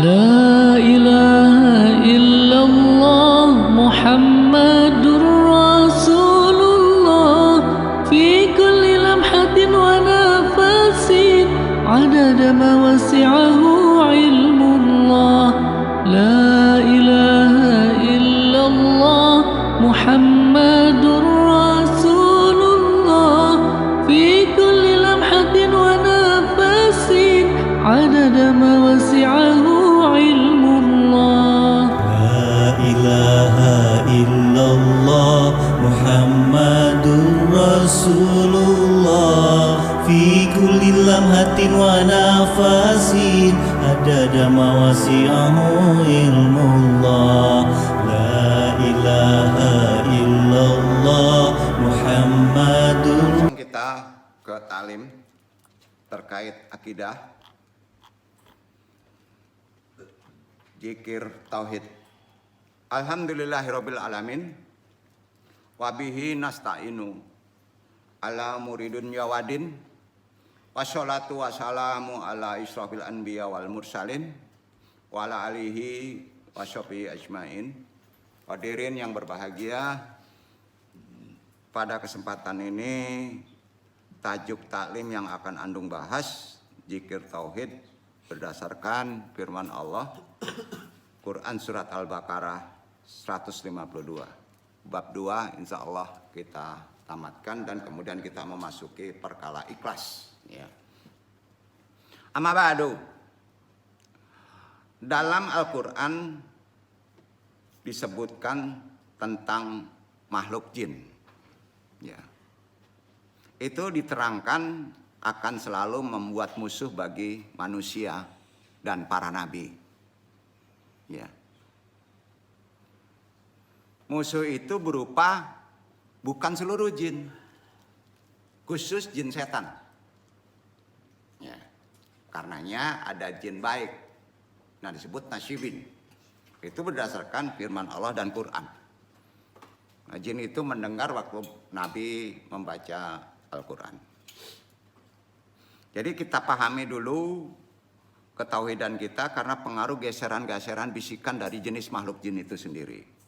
لا إله إلا الله محمد رسول الله في كل لمحة ونفس عدد ما وسعه علم الله لا إله إلا الله محمد رسول الله في كل لمحة ونفس عدد ما وسعه علم الله لا إله إلا الله محمد رسول الله في كل لمحة ونفس عدد ما وسعه علم الله لا إله إلا الله محمد. Kita ke talim terkait akidah, zikir tauhid. Alhamdulillahirabbil alamin wa bihi nasta'inu ala muridun yawadin wassalatu wassalamu ala israfil anbiya wal mursalin wa ala alihi washabihi ajmain. Hadirin yang berbahagia, pada kesempatan ini tajuk taklim yang akan Andung bahas zikir tauhid berdasarkan firman Allah Quran surat Al-Baqarah 152 bab 2 insya Allah kita tamatkan dan kemudian kita memasuki perkala ikhlas ya. Amma ba'du, dalam Al-Quran disebutkan tentang makhluk jin ya. Itu diterangkan akan selalu membuat musuh bagi manusia dan para nabi ya. Musuh itu berupa bukan seluruh jin, khusus jin setan ya. Karenanya ada jin baik, nah disebut nasyibin. Itu berdasarkan firman Allah dan Quran. Nah, jin itu mendengar waktu Nabi membaca Al-Quran. Jadi kita pahami dulu ketauhidan kita karena pengaruh geseran-geseran bisikan dari jenis makhluk jin itu sendiri.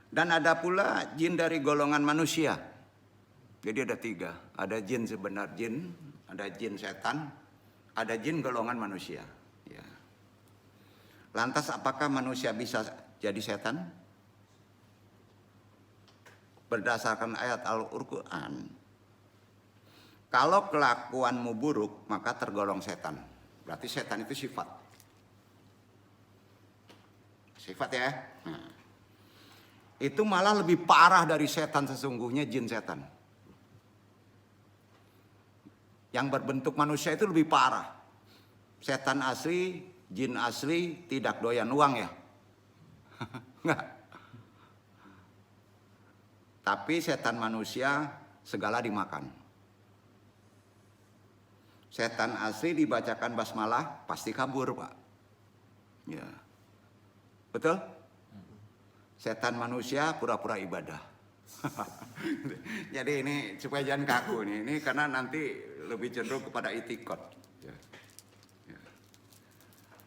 Dan ada pula jin dari golongan manusia. Jadi ada 3. Ada jin sebenar jin, ada jin setan, ada jin golongan manusia. Ya. Lantas apakah manusia bisa jadi setan? Berdasarkan ayat Al-Quran, kalau kelakuanmu buruk maka tergolong setan. Berarti setan itu sifat. Sifat ya. Nah. Itu malah lebih parah dari setan sesungguhnya, jin setan. Yang berbentuk manusia itu lebih parah. Setan asli, jin asli tidak doyan uang ya. Enggak. Tapi setan manusia segala dimakan. Setan asli dibacakan basmalah pasti kabur, Pak. Ya. Betul? Setan manusia pura-pura ibadah. Jadi ini supaya jangan kaku nih. Ini karena nanti lebih cenderung kepada itikad. Ya. Ya.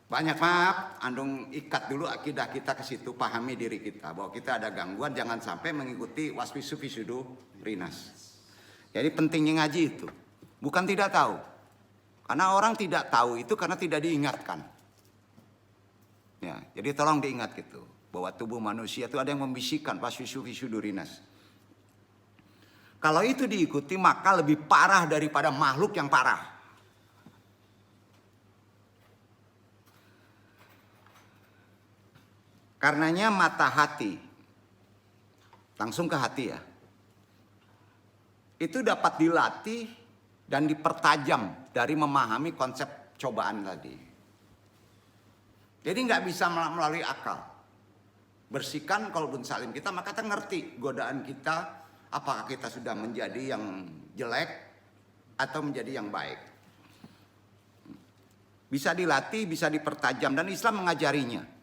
Banyak maaf, Andung ikat dulu akidah kita ke situ, pahami diri kita bahwa kita ada gangguan, jangan sampai mengikuti waswisu visudu rinas. Jadi pentingnya ngaji itu, bukan tidak tahu. Karena orang tidak tahu itu karena tidak diingatkan. Ya, jadi tolong diingat gitu, bahwa tubuh manusia itu ada yang membisikkan waswisu visudu rinas. Kalau itu diikuti maka lebih parah daripada makhluk yang parah. Karenanya mata hati, langsung ke hati ya, itu dapat dilatih dan dipertajam dari memahami konsep cobaan tadi. Jadi nggak bisa melalui akal. Bersihkan qalbun salim kita, maka kita ngerti godaan kita, apakah kita sudah menjadi yang jelek atau menjadi yang baik. Bisa dilatih, bisa dipertajam, dan Islam mengajarinya.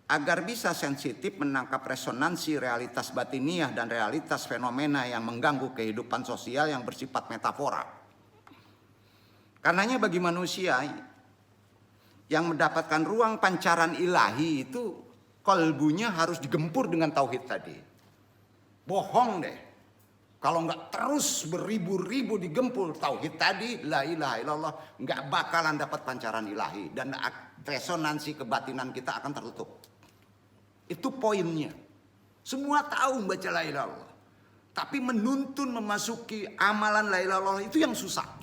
Agar bisa sensitif menangkap resonansi realitas batiniah dan realitas fenomena yang mengganggu kehidupan sosial yang bersifat metafora. Karenanya bagi manusia yang mendapatkan ruang pancaran ilahi itu kalbunya harus digempur dengan tauhid tadi. Bohong deh. Kalau nggak terus beribu-ribu digempur tauhid tadi, la ilaha illallah, nggak bakalan dapat pancaran ilahi dan resonansi kebatinan kita akan tertutup. Itu poinnya. Semua tahu membaca la ilaha illallah, tapi menuntun memasuki amalan la ilaha illallah itu yang susah.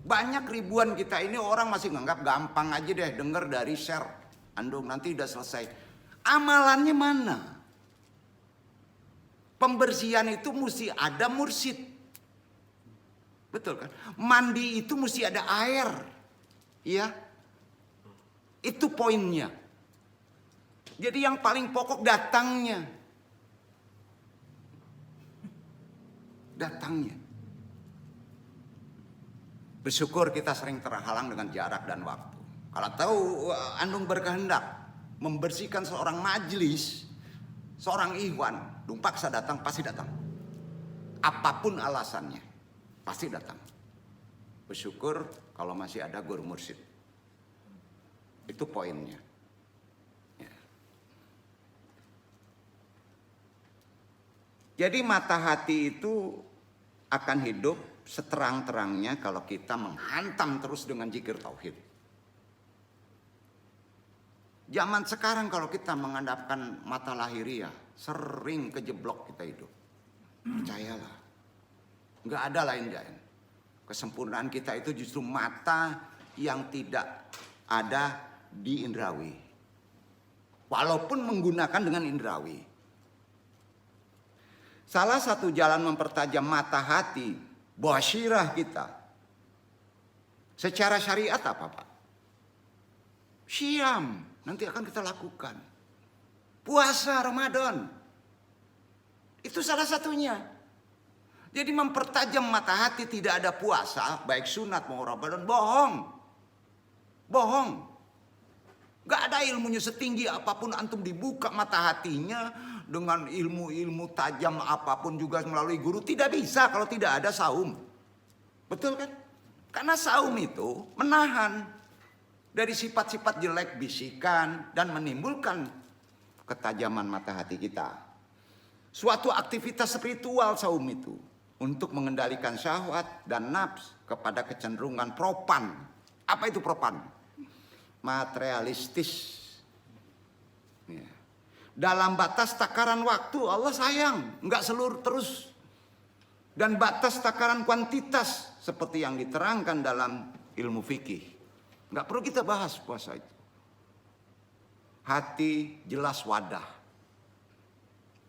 Banyak ribuan kita ini orang masih nganggap gampang aja deh denger dari share. Andung nanti udah selesai. Amalannya mana? Pembersihan itu mesti ada mursyid. Betul kan? Mandi itu mesti ada air. Iya. Itu poinnya. Jadi yang paling pokok datangnya. Datangnya. Bersyukur kita sering terhalang dengan jarak dan waktu. Kalau tahu Andung berkehendak membersihkan seorang majelis, seorang ikhwan, Dung paksa datang, pasti datang. Apapun alasannya, pasti datang. Bersyukur kalau masih ada guru mursyid. Itu poinnya. Ya. Jadi mata hati itu akan hidup seterang-terangnya kalau kita menghantam terus dengan zikir tauhid. Zaman sekarang kalau kita mengandalkan mata lahiriah, sering kejeblok kita hidup. Percayalah. Nggak ada lain-lain. Kesempurnaan kita itu justru mata yang tidak ada di indrawi. Walaupun menggunakan dengan indrawi. Salah satu jalan mempertajam mata hati, basyirah kita. Secara syariat apa Pak? Syam. Nanti akan kita lakukan. Puasa Ramadan. Itu salah satunya. Jadi mempertajam mata hati tidak ada puasa. Baik sunat mau Ramadan. Bohong. Bohong. Gak ada ilmunya setinggi apapun antum dibuka mata hatinya. Dengan ilmu-ilmu tajam apapun juga melalui guru. Tidak bisa kalau tidak ada saum. Betul kan? Karena saum itu menahan. Dari sifat-sifat jelek bisikan dan menimbulkan ketajaman mata hati kita. Suatu aktivitas spiritual saum itu untuk mengendalikan syahwat dan nafs kepada kecenderungan propan. Apa itu propan? Materialistis. Ya. Dalam batas takaran waktu Allah sayang, nggak seluruh terus. Dan batas takaran kuantitas seperti yang diterangkan dalam ilmu fikih. Nggak perlu kita bahas puasa itu. Hati jelas wadah.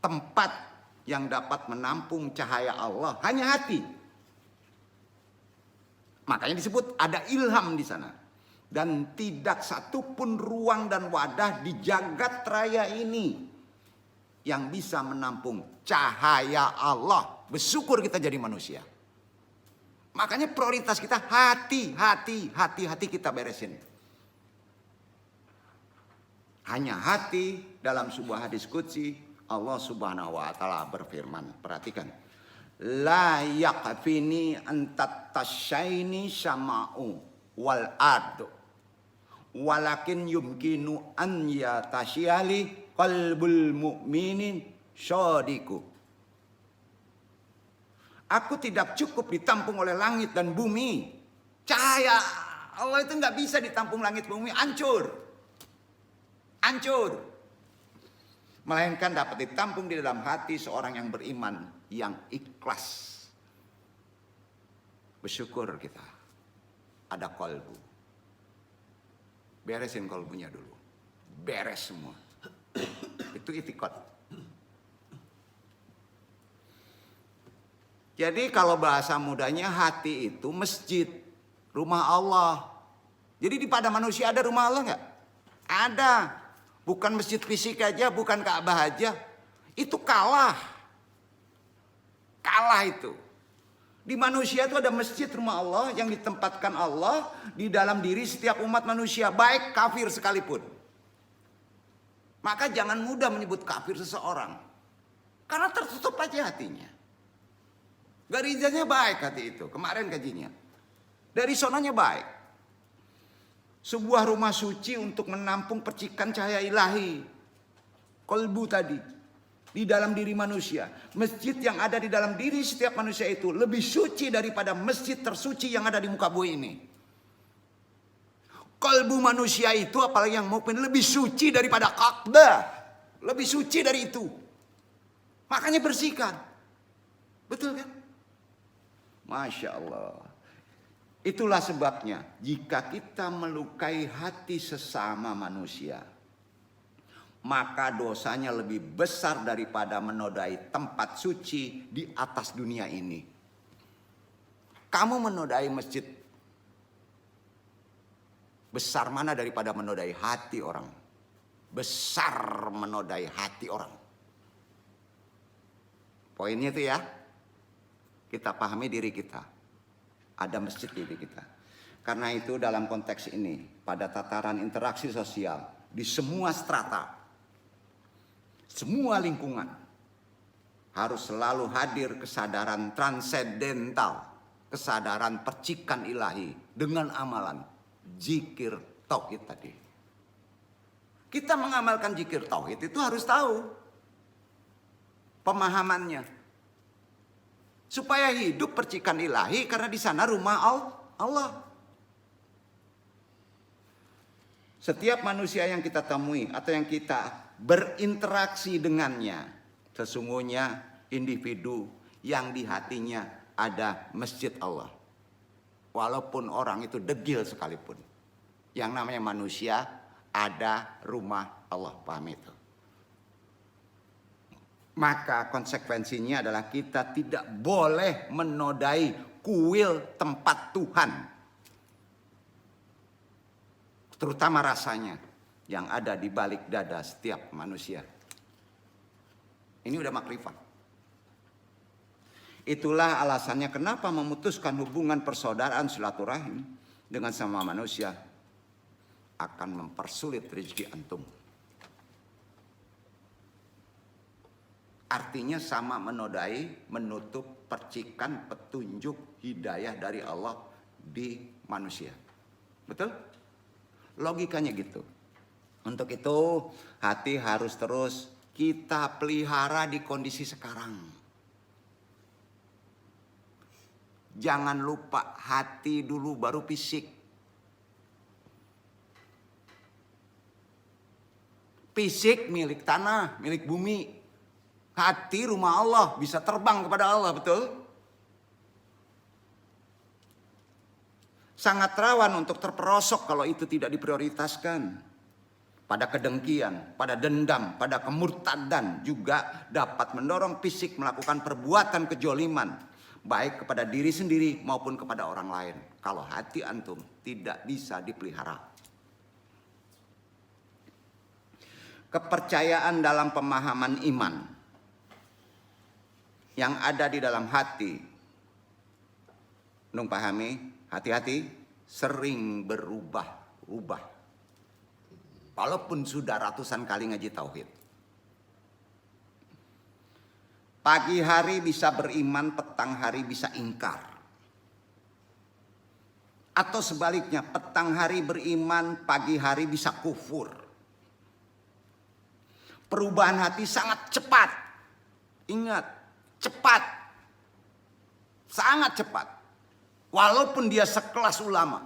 Tempat yang dapat menampung cahaya Allah hanya hati. Makanya disebut ada ilham di sana. Dan tidak satupun ruang dan wadah di jagat raya ini yang bisa menampung cahaya Allah. Bersyukur kita jadi manusia. Makanya prioritas kita hati kita beresin. Hanya hati dalam sebuah hadis qudsi Allah Subhanahu wa taala berfirman, perhatikan. La yaqfini antat tasyaini sama'u wal ardu. Walakin yumkinu an yatasyali qalbul mu'minin syadiku. Aku tidak cukup ditampung oleh langit dan bumi. Cahaya Allah itu nggak bisa ditampung langit bumi, hancur. Hancur. Melainkan dapat ditampung di dalam hati seorang yang beriman, yang ikhlas. Bersyukur kita. Ada kolbu. Beresin kolbunya dulu. Beres semua. Itu itikad. Jadi kalau bahasa mudanya hati itu masjid, rumah Allah. Jadi pada manusia ada rumah Allah nggak? Ada. Bukan masjid fisik aja, bukan Ka'bah aja. Itu kalah. Kalah itu. Di manusia itu ada masjid rumah Allah yang ditempatkan Allah di dalam diri setiap umat manusia, baik kafir sekalipun. Maka jangan mudah menyebut kafir seseorang. Karena tertutup aja hatinya. Garizanya baik hati itu. Kemarin kajinya. Dari sononya baik. Sebuah rumah suci untuk menampung percikan cahaya ilahi. Kolbu tadi. Di dalam diri manusia. Masjid yang ada di dalam diri setiap manusia itu lebih suci daripada masjid tersuci yang ada di muka bumi ini. Kolbu manusia itu apalagi yang mukmin lebih suci daripada Ka'bah. Lebih suci dari itu. Makanya bersihkan. Betul kan? Masya Allah. Itulah sebabnya jika kita melukai hati sesama manusia, maka dosanya lebih besar daripada menodai tempat suci di atas dunia ini. Kamu menodai masjid, besar mana daripada menodai hati orang? Besar menodai hati orang. Poinnya itu ya, kita pahami diri kita. Ada masjid di diri kita. Karena itu dalam konteks ini, pada tataran interaksi sosial, di semua strata, semua lingkungan, harus selalu hadir kesadaran transendental, kesadaran percikan ilahi dengan amalan zikir tauhid tadi. Kita mengamalkan zikir tauhid itu harus tahu pemahamannya. Supaya hidup percikan ilahi karena di sana rumah Allah. Setiap manusia yang kita temui atau yang kita berinteraksi dengannya, sesungguhnya individu yang di hatinya ada masjid Allah. Walaupun orang itu degil sekalipun. Yang namanya manusia ada rumah Allah. Paham itu? Maka konsekuensinya adalah kita tidak boleh menodai kuil tempat Tuhan. Terutama rasanya yang ada di balik dada setiap manusia. Ini udah makrifat. Itulah alasannya kenapa memutuskan hubungan persaudaraan silaturahim dengan sama manusia akan mempersulit rezeki antum. Artinya sama menodai, menutup percikan petunjuk hidayah dari Allah di manusia. Betul? Logikanya gitu. Untuk itu hati harus terus kita pelihara di kondisi sekarang. Jangan lupa hati dulu baru fisik. Fisik milik tanah, milik bumi. Hati rumah Allah, bisa terbang kepada Allah, betul? Sangat rawan untuk terperosok kalau itu tidak diprioritaskan. Pada kedengkian, pada dendam, pada kemurtadan juga dapat mendorong fisik melakukan perbuatan kejoliman. Baik kepada diri sendiri maupun kepada orang lain. Kalau hati antum tidak bisa dipelihara. Kepercayaan dalam pemahaman iman yang ada di dalam hati, nung pahami, hati-hati sering berubah-ubah. Walaupun sudah ratusan kali ngaji tauhid. Pagi hari bisa beriman, petang hari bisa ingkar. Atau sebaliknya, petang hari beriman, pagi hari bisa kufur. Perubahan hati sangat cepat. Ingat, cepat, sangat cepat, walaupun dia sekelas ulama,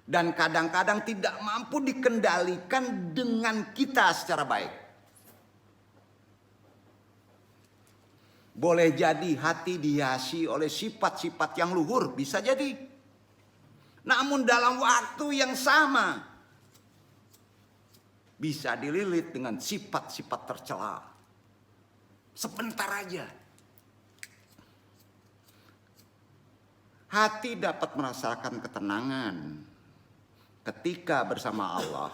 dan kadang-kadang tidak mampu dikendalikan dengan kita secara baik. Boleh jadi hati dihiasi oleh sifat-sifat yang luhur, bisa jadi, namun dalam waktu yang sama bisa dililit dengan sifat-sifat tercela. Sebentar aja. Hati dapat merasakan ketenangan ketika bersama Allah.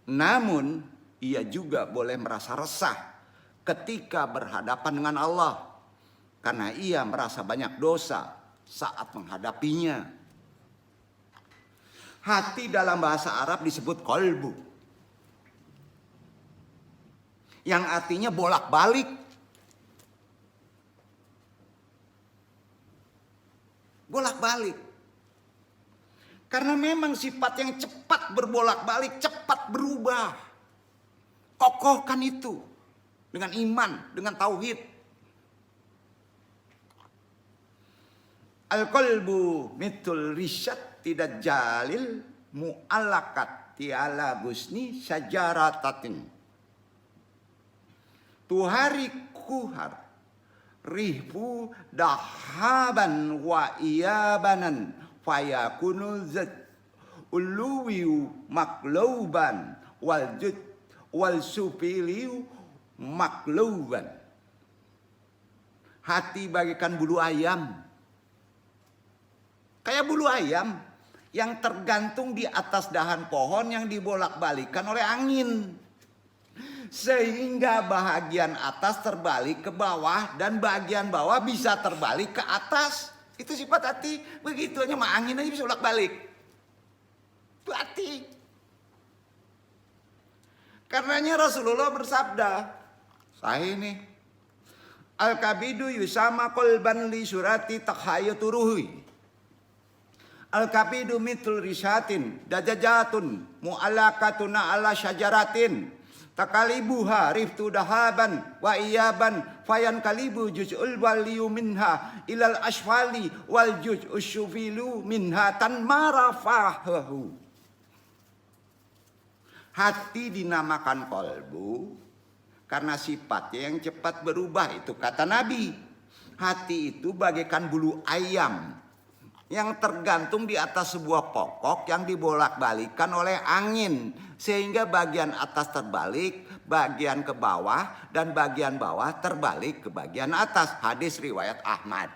Namun, ia juga boleh merasa resah ketika berhadapan dengan Allah. Karena ia merasa banyak dosa saat menghadapinya. Hati dalam bahasa Arab disebut qalbu. Yang artinya bolak-balik. Bolak-balik. Karena memang sifat yang cepat berbolak-balik, cepat berubah. Kokohkan itu dengan iman, dengan tauhid. Al-qalbu mitul risyad tidak jalil mu'alakat tiala busni sajaratatin. Tuhari kuhar rihbu dahaban wa iyabanan fayakunu zat uluwiu makluban wal jud wal supiliu makluban. Hati bagaikan bulu ayam. Kayak bulu ayam yang tergantung di atas dahan pohon yang dibolak-balikan oleh angin. Sehingga bahagian atas terbalik ke bawah dan bagian bawah bisa terbalik ke atas. Itu sifat hati. Begitu aja mah angin aja bisa bolak-balik. Itu hati. Karenanya Rasulullah bersabda, sahih nih. Al-kabidu yusama qalban li surati takhayaturuhi. Al-kabidu mitul risyatin dajajatun mu'alakatuna ala syajaratin takalibuha riftu dahaban wa iyaban fayan kalibu juz'ul waliyu minha ilal asfali wal juz'us syufilu minha tan marafahahu. Hati dinamakan kolbu karena sifatnya yang cepat berubah. Itu kata Nabi. Hati itu bagaikan bulu ayam yang tergantung di atas sebuah pokok yang dibolak-balikan oleh angin. Sehingga bagian atas terbalik, bagian ke bawah, dan bagian bawah terbalik ke bagian atas. Hadis riwayat Ahmad.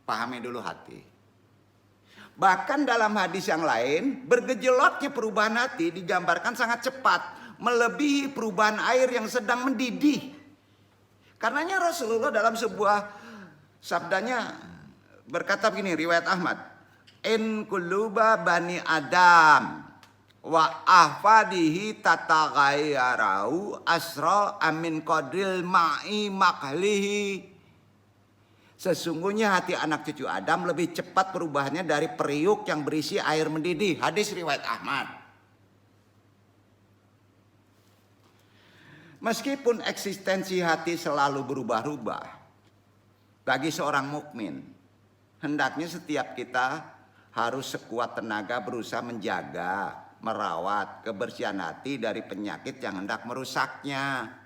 Pahami dulu hati. Bahkan dalam hadis yang lain, bergejolaknya perubahan hati digambarkan sangat cepat. Melebihi perubahan air yang sedang mendidih. Karenanya Rasulullah dalam sebuah sabdanya berkata begini, riwayat Ahmad. In kuluba bani Adam wa ahfadihi tataghayyarau asra amin qadril ma'i maklihi. Sesungguhnya hati anak cucu Adam lebih cepat perubahannya dari periuk yang berisi air mendidih. Hadis riwayat Ahmad. Meskipun eksistensi hati selalu berubah-ubah, bagi seorang mukmin, hendaknya setiap kita harus sekuat tenaga berusaha menjaga, merawat kebersihan hati dari penyakit yang hendak merusaknya.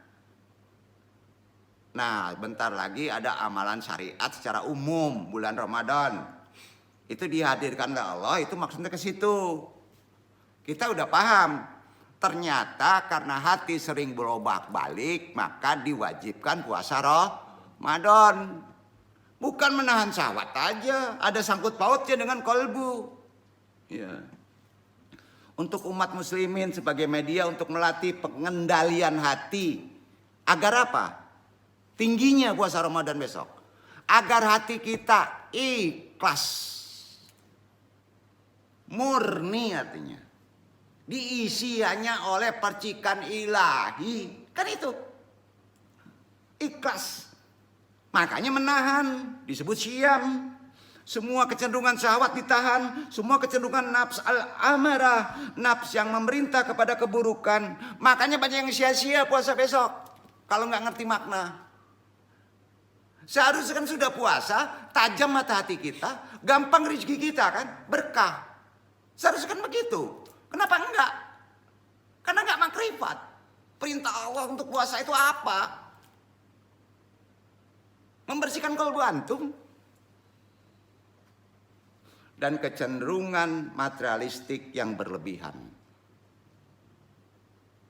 Nah, bentar lagi ada amalan syariat secara umum bulan Ramadan. Itu dihadirkan oleh Allah, itu maksudnya ke situ. Kita udah paham. Ternyata karena hati sering berobak-balik, maka diwajibkan puasa Ramadan. Bukan menahan syahwat aja, ada sangkut pautnya dengan kolbu. Ya. Untuk umat muslimin sebagai media untuk melatih pengendalian hati. Agar apa? Tingginya puasa Ramadan besok. Agar hati kita ikhlas. Murni artinya. Diisi hanya oleh percikan ilahi. Kan itu. Ikhlas. Makanya menahan. Disebut syiyam. Semua kecenderungan syahwat ditahan. Semua kecenderungan nafs al-amarah. Nafs yang memerintah kepada keburukan. Makanya banyak yang sia-sia puasa besok. Kalau nggak ngerti makna. Seharusnya kan sudah puasa. Tajam mata hati kita. Gampang rezeki kita kan. Berkah. Seharusnya kan begitu. Kenapa enggak? Karena enggak makrifat. Perintah Allah untuk puasa itu apa? Membersihkan kalbu antum. Dan kecenderungan materialistik yang berlebihan.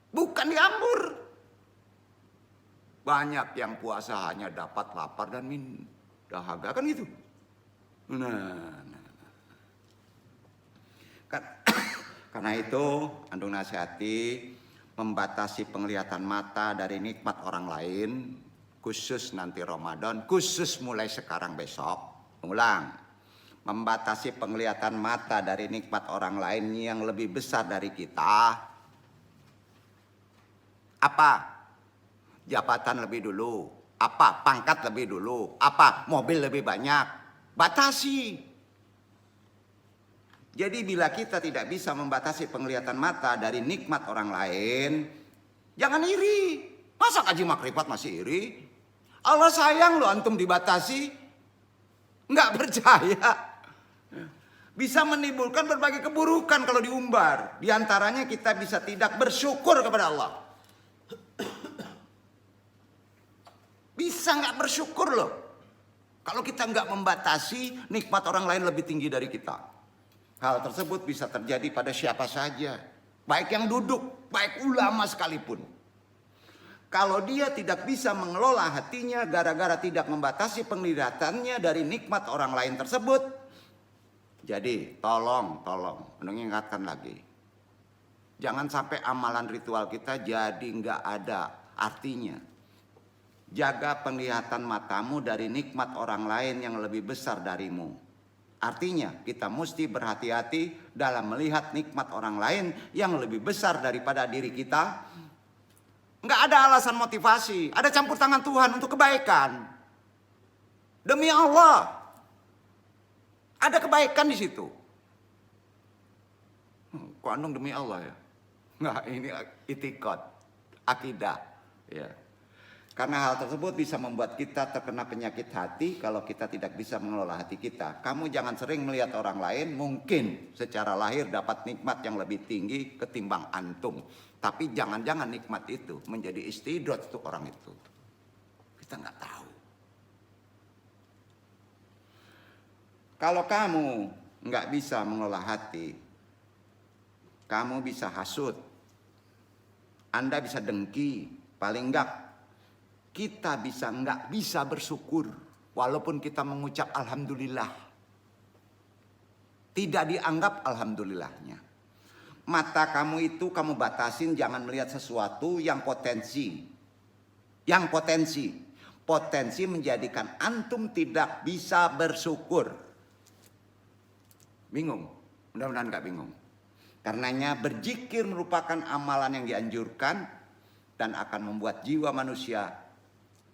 Bukan diambur. Banyak yang puasa hanya dapat lapar dan dahaga kan gitu. Karena itu, andung nasihati membatasi penglihatan mata dari nikmat orang lain, khusus nanti Ramadan, khusus mulai sekarang besok. Ulang, membatasi penglihatan mata dari nikmat orang lain yang lebih besar dari kita. Apa? Jabatan lebih dulu. Apa? Pangkat lebih dulu. Apa? Mobil lebih banyak. batasi. Jadi bila kita tidak bisa membatasi penglihatan mata dari nikmat orang lain, jangan iri. Masa kaji makrifat masih iri? Allah sayang loh antum dibatasi. Nggak percaya. Bisa menimbulkan berbagai keburukan kalau diumbar. Di antaranya kita bisa tidak bersyukur kepada Allah. Bisa nggak bersyukur loh. Kalau kita nggak membatasi nikmat orang lain lebih tinggi dari kita. Hal tersebut bisa terjadi pada siapa saja. Baik yang duduk, baik ulama sekalipun. Kalau dia tidak bisa mengelola hatinya gara-gara tidak membatasi penglihatannya dari nikmat orang lain tersebut. Jadi tolong mengingatkan lagi. Jangan sampai amalan ritual kita jadi nggak ada artinya. Jaga penglihatan matamu dari nikmat orang lain yang lebih besar darimu. Artinya kita mesti berhati-hati dalam melihat nikmat orang lain yang lebih besar daripada diri kita. Nggak ada alasan motivasi, ada campur tangan Tuhan untuk kebaikan. Demi Allah, ada kebaikan di situ. Kok andung demi Allah ya? Nggak, ini itikad, akidah. Ya. Karena hal tersebut bisa membuat kita terkena penyakit hati kalau kita tidak bisa mengelola hati kita. Kamu jangan sering melihat orang lain mungkin secara lahir dapat nikmat yang lebih tinggi ketimbang antum. Tapi jangan-jangan nikmat itu menjadi istidrat untuk orang itu. Kita nggak tahu. Kalau kamu nggak bisa mengelola hati, kamu bisa hasut. Anda bisa dengki, paling enggak kita nggak bisa bersyukur walaupun kita mengucap alhamdulillah. Tidak dianggap alhamdulillahnya. Mata kamu itu kamu batasin jangan melihat sesuatu yang potensi. Yang potensi menjadikan antum tidak bisa bersyukur. Bingung? Mudah-mudahan gak bingung. Karenanya berzikir merupakan amalan yang dianjurkan dan akan membuat jiwa manusia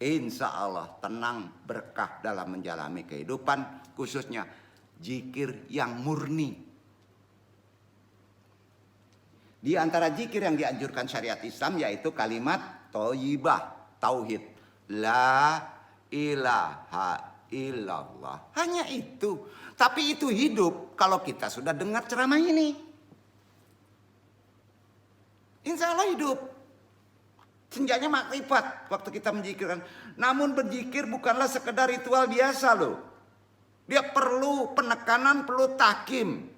insya Allah tenang, berkah dalam menjalani kehidupan, khususnya zikir yang murni. Di antara zikir yang dianjurkan syariat Islam yaitu kalimat thayyibah, tauhid. La ilaha illallah. Hanya itu. Tapi itu hidup kalau kita sudah dengar ceramah ini. Insya Allah hidup. Senjanya makrifat waktu kita menzikirkan. Namun berzikir bukanlah sekedar ritual biasa loh. Dia perlu penekanan, perlu tahkim.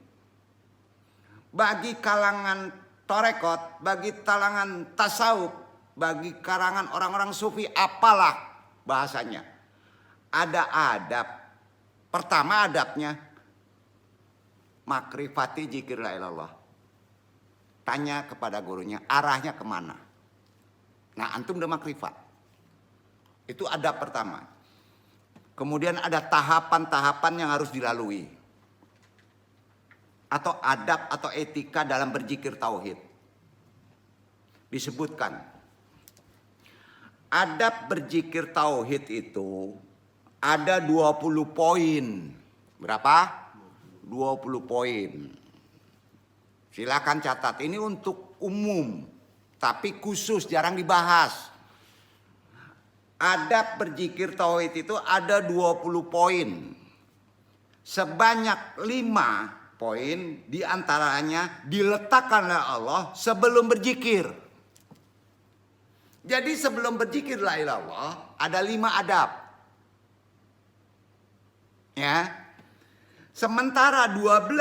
Bagi kalangan torekot, bagi kalangan tasawuf, bagi kalangan orang-orang sufi, apalah bahasanya. Ada adab. Pertama adabnya, makrifati zikir la ilallah. Tanya kepada gurunya, arahnya kemana? Nah antum udah makrifat. Itu adab pertama. Kemudian ada tahapan-tahapan yang harus dilalui. Atau adab atau etika dalam berzikir tauhid. Disebutkan. Adab berzikir tauhid itu ada 20 poin. Berapa? 20 poin. Silakan catat. Ini untuk umum. Tapi khusus jarang dibahas. Adab berzikir tauhid itu ada 20 poin. Sebanyak 5 poin diantaranya diletakkan oleh Allah sebelum berzikir. Jadi sebelum berzikir la ilallah ada 5 adab. Ya. Sementara 12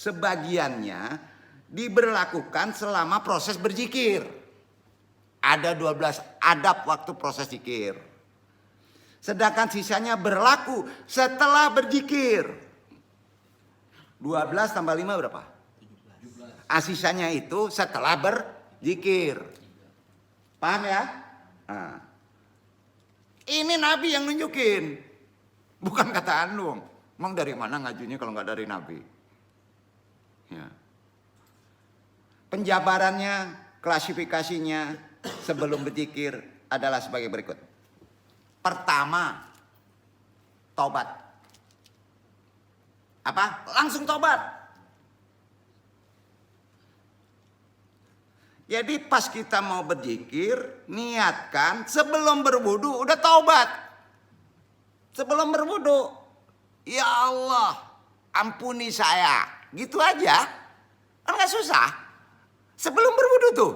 sebagiannya diberlakukan selama proses berzikir. Ada 12 adab waktu proses zikir. Sedangkan sisanya berlaku setelah berzikir. 12 tambah 5 berapa? 17. Sisanya itu setelah berzikir. Paham ya? Nah. Ini Nabi yang nunjukin. Bukan kata Andung. Emang dari mana ngajunya kalau nggak dari Nabi? Ya. Penjabarannya, klasifikasinya sebelum berzikir adalah sebagai berikut. Pertama, taubat. Apa? Langsung tobat. Jadi pas kita mau berzikir, niatkan sebelum berwudu udah taubat. Sebelum berwudu, ya Allah, ampuni saya. Gitu aja. Kan gak susah. Sebelum berwudu tuh.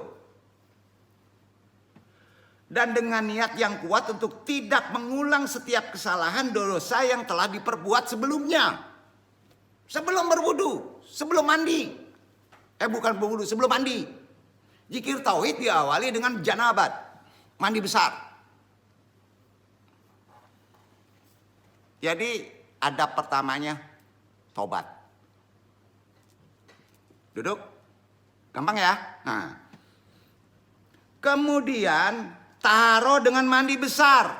Dan dengan niat yang kuat untuk tidak mengulang setiap kesalahan dosa yang telah diperbuat sebelumnya. Sebelum berwudu, sebelum mandi. Bukan berwudu, sebelum mandi. Zikir tauhid diawali dengan janabat, mandi besar. Jadi adab pertamanya tobat. Duduk, gampang ya. Nah, kemudian taruh dengan mandi besar.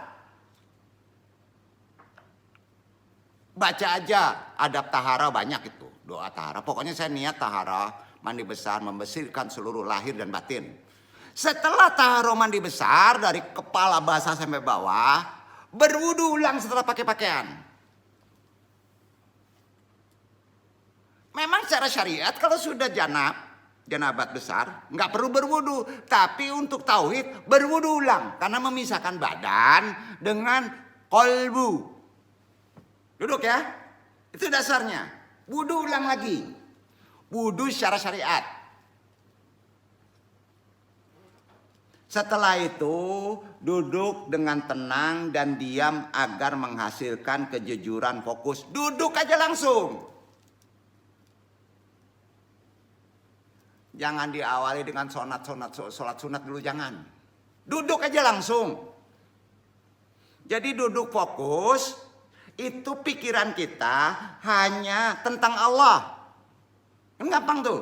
Baca aja adab tahara banyak itu, doa tahara. Pokoknya saya niat tahara. Mandi besar membersihkan seluruh lahir dan batin. Setelah taruh mandi besar dari kepala basah sampai bawah, berwudu ulang setelah pakai pakaian. Memang secara syariat kalau sudah janabat besar, nggak perlu berwudu. Tapi untuk tauhid berwudu ulang karena memisahkan badan dengan kolbu. Duduk ya, itu dasarnya. Wudu ulang lagi. Wudu secara syariat. Setelah itu duduk dengan tenang dan diam agar menghasilkan kejujuran fokus. Duduk aja langsung. Jangan diawali dengan sholat sunat dulu, jangan. Duduk aja langsung. Jadi duduk fokus, itu pikiran kita hanya tentang Allah. Kan gampang tuh.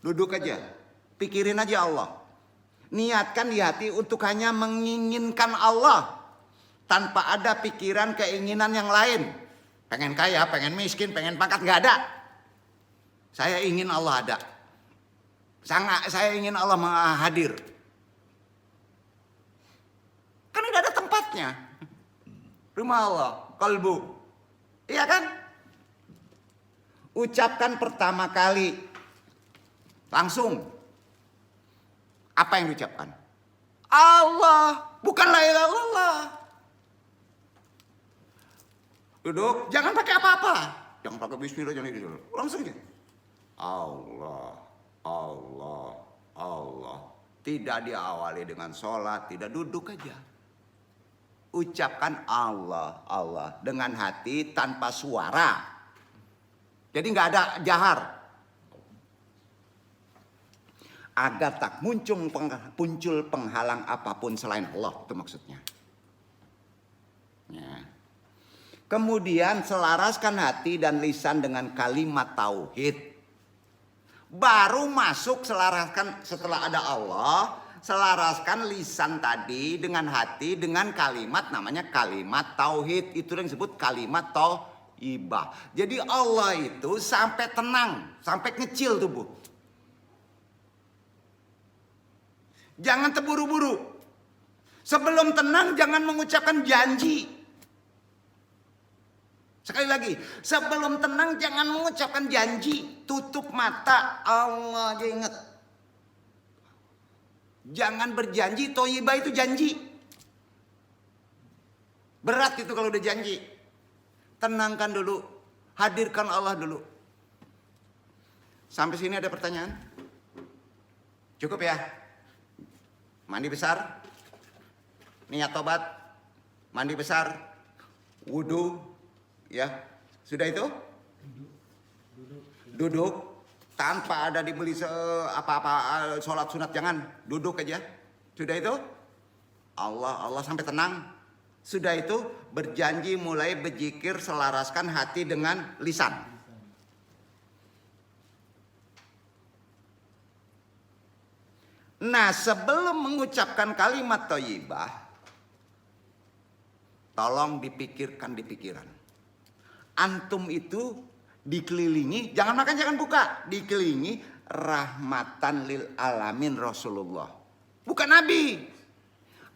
Duduk aja. Pikirin aja Allah. Niatkan di hati untuk hanya menginginkan Allah. Tanpa ada pikiran keinginan yang lain. Pengen kaya, pengen miskin, pengen pangkat. Gak ada. Saya ingin Allah ada. Saya ingin Allah hadir. Kan udah ada tempatnya. Rumah Allah, kalbu. Iya kan? Ucapkan pertama kali. Langsung. Apa yang diucapkan? Allah. Bukan la ilaha illallah. Duduk. Jangan pakai apa-apa. Jangan pakai bismillah. Jangan itu. Langsung aja. Allah. Allah. Allah. Tidak diawali dengan sholat. Tidak, duduk aja. Ucapkan Allah. Allah. Dengan hati tanpa suara. Jadi nggak ada jahar. Agar tak muncul penghalang apapun selain Allah. Itu maksudnya. Ya. Kemudian selaraskan hati dan lisan dengan kalimat tauhid. Baru masuk selaraskan setelah ada Allah. Selaraskan lisan tadi dengan hati dengan kalimat namanya kalimat tauhid. Itu yang disebut kalimat thayyibah. Jadi Allah itu sampai tenang, sampai ngecil tubuh. Jangan terburu-buru. Sebelum tenang jangan mengucapkan janji. Sekali lagi, sebelum tenang jangan mengucapkan janji. Tutup mata, Allah aja ingat. Jangan berjanji, thayyibah itu janji. Berat itu kalau udah janji. Tenangkan dulu, hadirkan Allah dulu. Sampai sini ada pertanyaan? Cukup ya? Mandi besar, niat tobat, mandi besar, wudu, ya. Sudah itu? Duduk. Tanpa ada dibeli apa-apa sholat sunat, jangan. Duduk aja. Sudah itu? Allah sampai tenang. Sudah itu berjanji mulai berzikir selaraskan hati dengan lisan. Nah, sebelum mengucapkan kalimat thayyibah, tolong dipikirkan di pikiran. Antum itu dikelilingi, jangan makan, jangan buka. Dikelilingi rahmatan lil alamin Rasulullah. Bukan Nabi.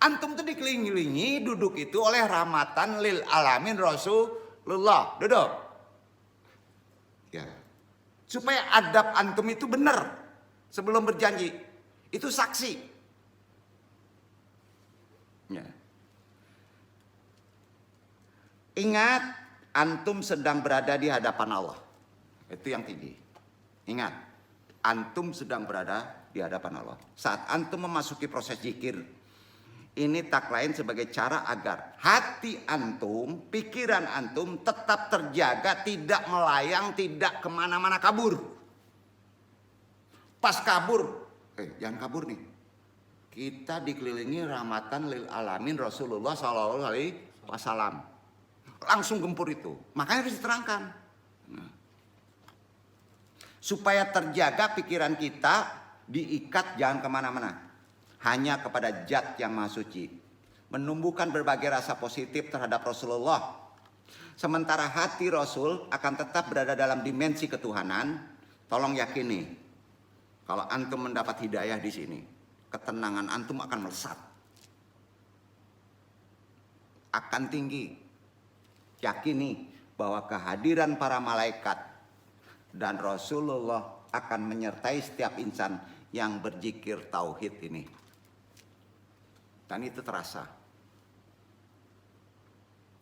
Antum itu dikelilingi duduk itu oleh rahmatan lil alamin Rasulullah. Duduk. Supaya adab antum itu benar sebelum berjanji. Itu saksi. Ya. Ingat, antum sedang berada di hadapan Allah. Itu yang tinggi. Ingat, antum sedang berada di hadapan Allah. Saat antum memasuki proses zikir, ini tak lain sebagai cara agar hati antum, pikiran antum tetap terjaga, tidak melayang, tidak kemana-mana kabur. Pas kabur, jangan kabur nih. Kita dikelilingi rahmatan lil alamin Rasulullah Sallallahu Alaihi Wasallam. Langsung gempur itu. Makanya harus diterangkan. Nah. Supaya terjaga pikiran kita diikat jangan kemana-mana. Hanya kepada Zat yang Maha Suci. Menumbuhkan berbagai rasa positif terhadap Rasulullah. Sementara hati Rasul akan tetap berada dalam dimensi ketuhanan. Tolong yakini, kalau antum mendapat hidayah di sini, ketenangan antum akan melesat. Akan tinggi. Yakini bahwa kehadiran para malaikat dan Rasulullah akan menyertai setiap insan yang berzikir tauhid ini. Dan itu terasa.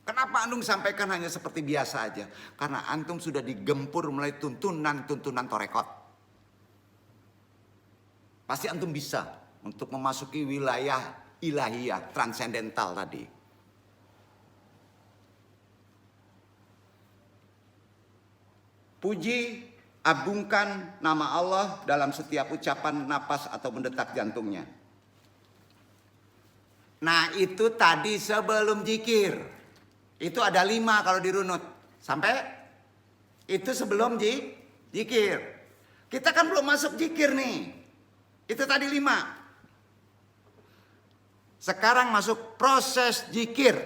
Kenapa antum sampaikan hanya seperti biasa aja? Karena antum sudah digempur mulai tuntunan torekot. Pasti antum bisa untuk memasuki wilayah ilahiyah, transendental tadi. Puji, agungkan nama Allah dalam setiap ucapan, napas atau mendetak jantungnya. Nah itu tadi sebelum zikir. Itu ada 5 kalau dirunut. Sampai itu sebelum zikir. Kita kan belum masuk zikir nih. Itu tadi 5. Sekarang masuk proses zikir.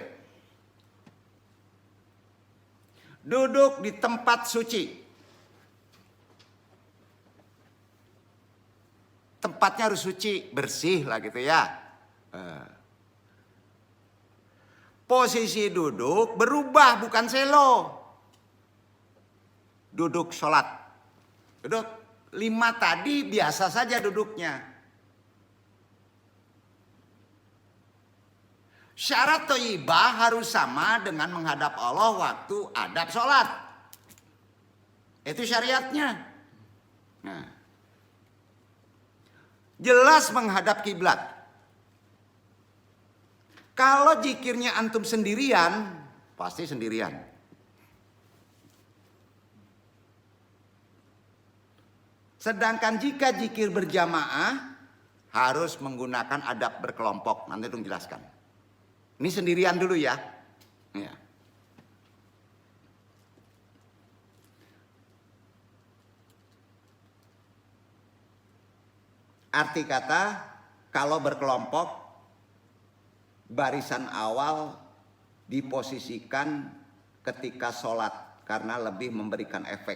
Duduk di tempat suci. Tempatnya harus suci, bersih lah gitu ya. Posisi duduk berubah, bukan selo. Duduk sholat. Duduk 5 tadi biasa saja duduknya. Syarat thayyibah harus sama dengan menghadap Allah waktu adab sholat. Itu syariatnya. Nah. Jelas menghadap kiblat. Kalau zikirnya antum sendirian, pasti sendirian. Sedangkan jika zikir berjamaah, harus menggunakan adab berkelompok. Nanti dong jelaskan. Ini sendirian dulu ya. Ya. Arti kata, kalau berkelompok, barisan awal diposisikan ketika sholat. Karena lebih memberikan efek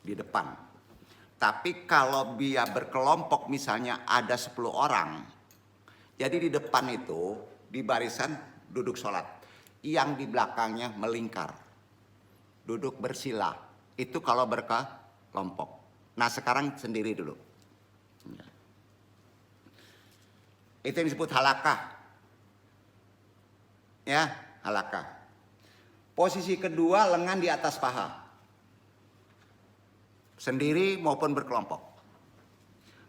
di depan. Tapi kalau dia berkelompok misalnya ada 10 orang. Jadi di depan itu, di barisan duduk sholat. Yang di belakangnya melingkar. Duduk bersila. Itu kalau berkelompok. Nah sekarang sendiri dulu. Itu yang disebut halakah. Ya, halakah. Posisi kedua, lengan di atas paha. Sendiri maupun berkelompok.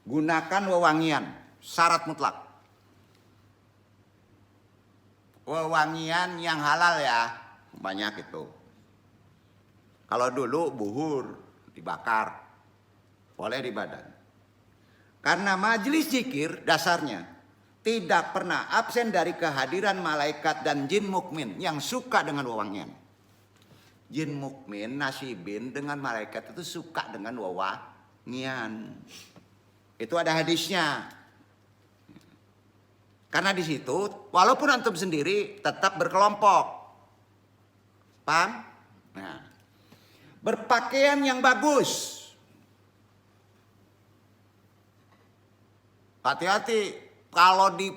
Gunakan wewangian, syarat mutlak. Wewangian yang halal ya, banyak itu. Kalau dulu buhur, dibakar. Boleh di badan. Karena majelis zikir dasarnya tidak pernah absen dari kehadiran malaikat dan jin mukmin yang suka dengan wewangian. Jin mukmin, nasibin dengan malaikat itu suka dengan wewangian. Itu ada hadisnya. Karena di situ walaupun antum sendiri tetap berkelompok. Paham? Nah, berpakaian yang bagus. Hati-hati. Kalau di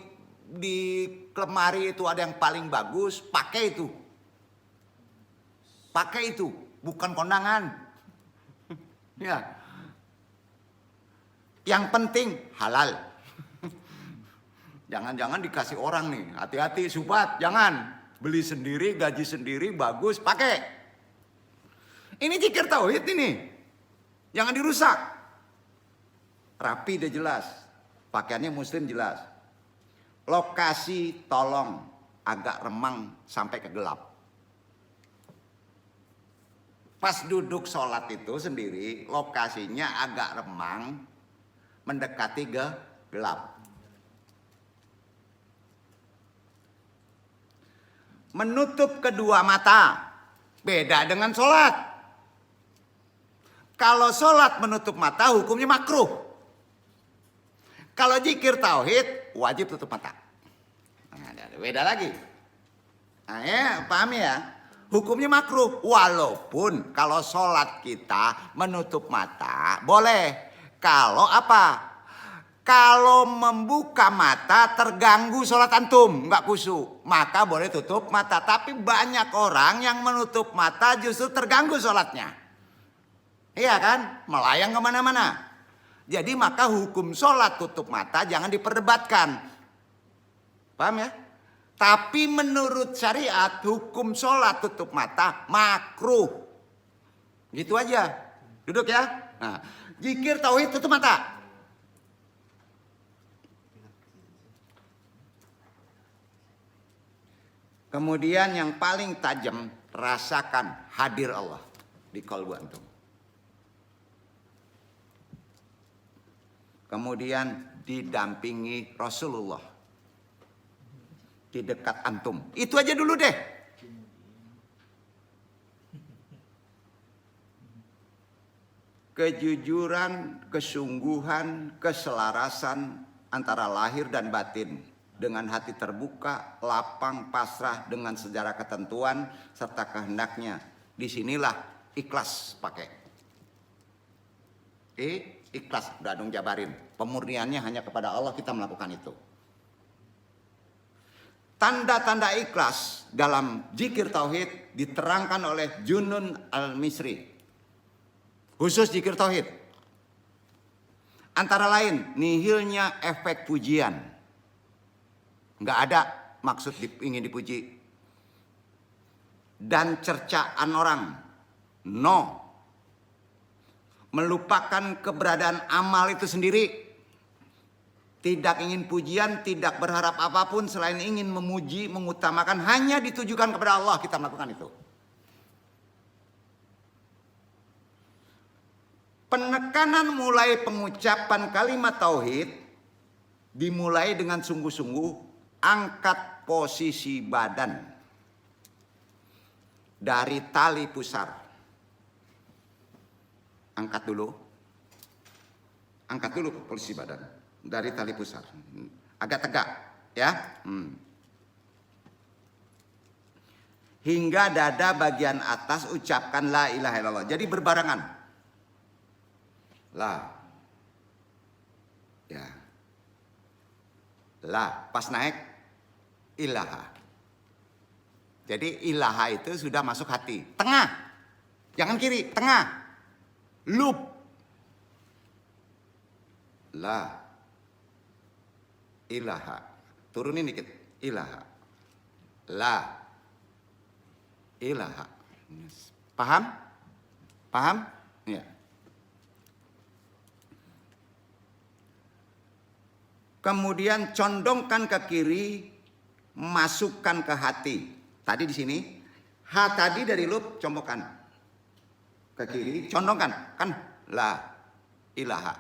lemari itu ada yang paling bagus, pakai itu. Pakai itu, bukan kondangan. Ya, Yang penting halal. Jangan-jangan dikasih orang nih, hati-hati Subat, jangan. Beli sendiri, gaji sendiri, bagus, pakai. Ini zikir tauhid ini. Jangan dirusak. Rapi dia jelas. Pakaiannya muslim jelas. Lokasi tolong agak remang sampai ke gelap. Pas duduk sholat itu sendiri, lokasinya agak remang, mendekati gelap. Menutup kedua mata, beda dengan sholat. Kalau sholat menutup mata, hukumnya makruh. Kalau zikir tauhid, wajib tutup mata. Nah, beda lagi. Nah, ya, paham ya? Hukumnya makruh. Walaupun kalau sholat kita menutup mata, boleh. Kalau apa? Kalau membuka mata terganggu sholat antum, nggak khusyuk, maka boleh tutup mata. Tapi banyak orang yang menutup mata justru terganggu sholatnya. Iya kan? Melayang kemana-mana. Jadi maka hukum sholat tutup mata jangan diperdebatkan. Paham ya? Tapi menurut syariat hukum sholat tutup mata makruh. Gitu aja. Duduk ya. Nah, zikir tauhid tutup mata. Kemudian yang paling tajam, rasakan hadir Allah di qalbu antum. Kemudian didampingi Rasulullah di dekat antum. Itu aja dulu deh. Kejujuran, kesungguhan, keselarasan antara lahir dan batin. Dengan hati terbuka, lapang, pasrah dengan sejarah ketentuan serta kehendaknya. Disinilah ikhlas pakai. Ikhlas, udah dong jabarin. Pemurniannya hanya kepada Allah kita melakukan itu. Tanda-tanda ikhlas dalam zikir tauhid diterangkan oleh Junun al-Misri. Khusus zikir tauhid. Antara lain, nihilnya efek pujian. Nggak ada maksud ingin dipuji. Dan cercaan orang. No. Melupakan keberadaan amal itu sendiri. Tidak ingin pujian, tidak berharap apapun selain ingin memuji, mengutamakan. Hanya ditujukan kepada Allah kita melakukan itu. Penekanan mulai pengucapan kalimat tauhid dimulai dengan sungguh-sungguh. Angkat posisi badan dari tali pusar. Angkat dulu. Angkat dulu posisi badan dari tali pusar. Agak tegak, ya. Hingga dada bagian atas ucapkan la ilaha illallah. Jadi berbarengan. La. Ya. La, pas naik ilaha. Jadi ilaha itu sudah masuk hati. Tengah. Jangan kiri, tengah. Loop. La. Ilaha. Turunin dikit. Ilaha. La. Ilaha. Paham? Paham? Ya. Kemudian condongkan ke kiri, masukkan ke hati. Tadi di sini, tadi dari loop condongkan ke kiri, condongkan kan la ilaha.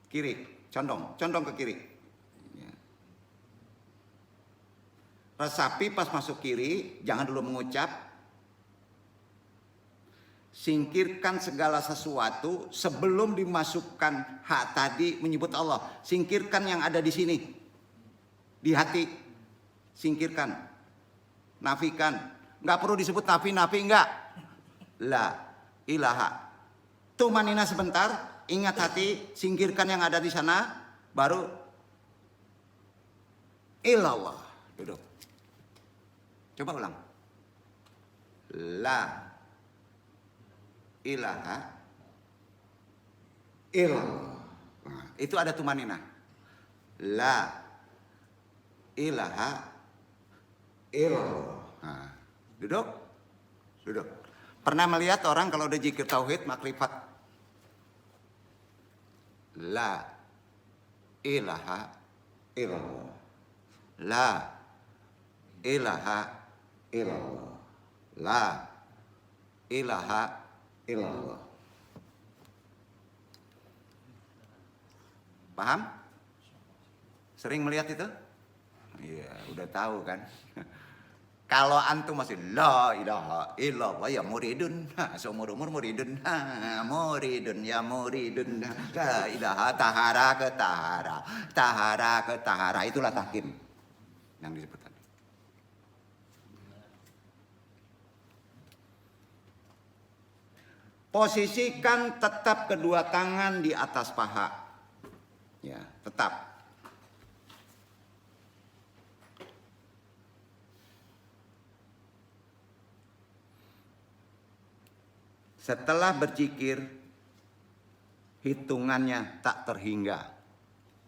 Kiri, condong ke kiri. Ya. Resapi pas masuk kiri, jangan dulu mengucap. Singkirkan segala sesuatu sebelum dimasukkan hak tadi menyebut Allah. Singkirkan yang ada di sini. Di hati. Singkirkan. Nafikan. Enggak perlu disebut nafi enggak. La ilaha. Tumanina sebentar. Ingat hati. Singkirkan yang ada di sana. Baru. Ilallah. Duduk. Coba ulang. La ilaha illallah. Nah, itu ada tumanina. La ilaha illallah. Nah, duduk. Duduk. Pernah melihat orang kalau udah zikir tauhid makrifat? La ilaha illallah. La ilaha illallah. La ilaha illallah. Paham? Sering melihat itu? Iya, udah tahu kan? Kalau antum masih la ilaha illallah ya muridun, seumur umur muridun, muridun ya muridun, la ilaha tahara ke tahara, tahara ke tahara, itulah tahkim yang disebut tadi. Posisikan tetap kedua tangan di atas paha, ya tetap. Setelah berzikir, hitungannya tak terhingga.